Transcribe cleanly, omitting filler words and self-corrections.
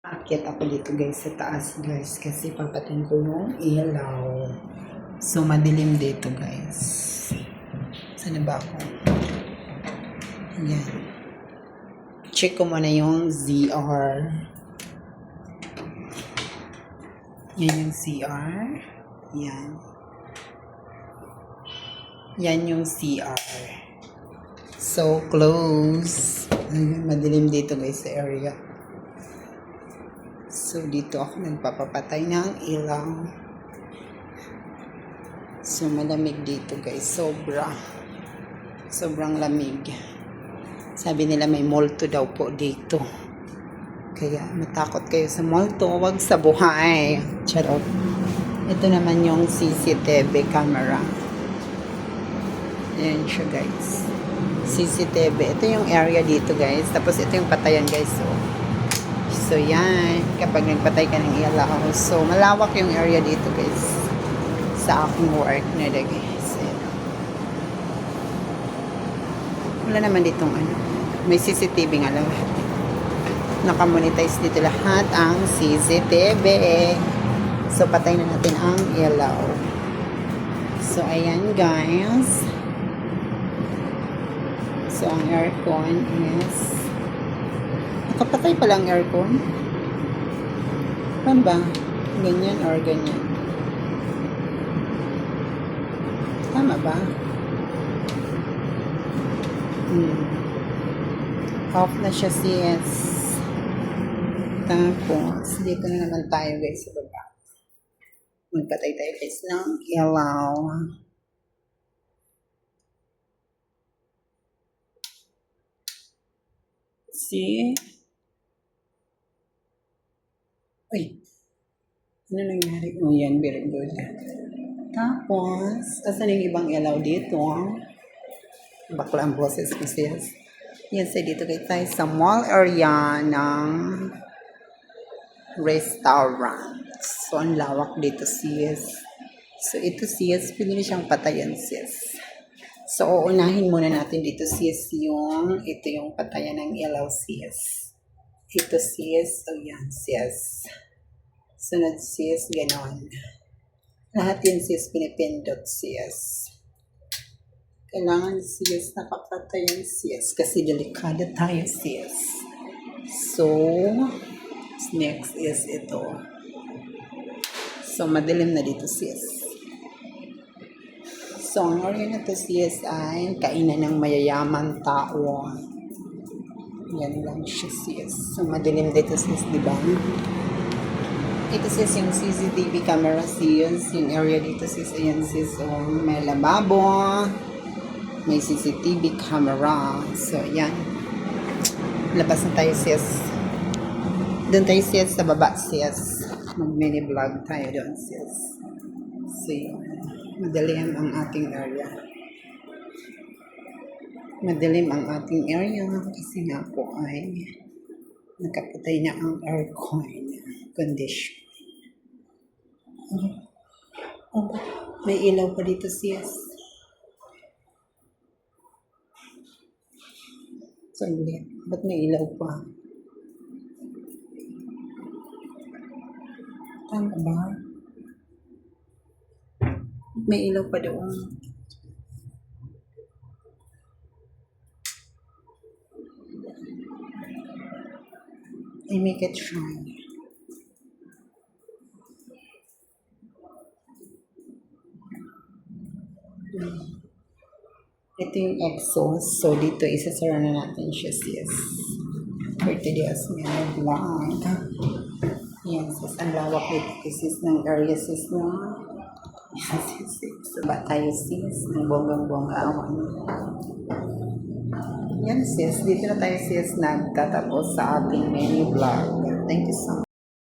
Aakyat ako dito guys sa taas guys kasi papatin ko yung ilaw. So madilim dito guys. Saan ba ako? Yan. Check ko muna yung ZR. Yan yung CR. Yan. Yan yung CR. So close. Madilim dito guys sa area. So, dito ako nagpapapatay ng ilaw. So, malamig dito guys. Sobrang lamig. Sabi nila may multo daw po dito. Kaya, matakot kayo sa multo. Huwag sa buhay. Charot. Ito naman yung CCTV camera. Ayan siya guys. CCTV. Ito yung area dito guys. Tapos, ito yung patayan guys. So, yan. Kapag nagpatay ka ng ilaw. So, malawak yung area dito, guys. Sa aking work na guys. Wala naman ditong ano. May CCTV nga lang. Nakamonetize dito lahat ang CCTV. So, patay na natin ang ilaw. So, ayan, guys. So, ang aircon is nakapatay pa lang aircon. Paano ba? Ganyan or ganyan? Tama ba? Off na siya sis. Tapos, dito na naman tayo guys sa baba. Magpatay tayo guys ng ilaw. See? Uy, ano nangyari? Oh, yan, very good. Tapos, asan yung ibang ilaw dito? Bakla ang boses ko sis. Yan, sa dito kayo tayo sa mall area ng restaurant. So, ang lawak dito sis. So, ito sis, pinili siyang patayan sis. So, uunahin muna natin dito sis ito yung patayan ng ilaw sis. Ito sis, so yan sis. Sunod sis, ganon. Lahat yun sis, pinipindot sis. Kailangan sis, nakapatayan sis. Kasi delikado tayo sis. So, next is ito. So, madilim na dito sis. So, ang area na to sis ay kainan ng mayayaman tao. Yan lang siya sis. So, madilim dito sis, diba? Ito sis yung CCTV camera sis. Yung area dito sis, ayan sis. So, may lababo. May CCTV camera. So, yan. Labas na tayo sis. Doon tayo sis sa baba sis. Mag-mini vlog tayo doon sis. So, yun. Madilim ang ating area. Madilim ang ating area kasi nga po ay nakapatay na ang aircon condition. Oh, may ilaw pa dito sis. Saglit. Ba't may ilaw pa? Tama ba? May ilaw pa doon. I make it shine. Ito yung exhaust. So, dito isasara na natin siya sis. For today's minute vlog. Yan sis. Ang lawak dito sis ng area sis na. Yan sis. So, ba tayo sis? Ang bonggang-bongga awan. Yan sis. Dito na tayo sis nagtatapos sa ating mini vlog. Thank you so much.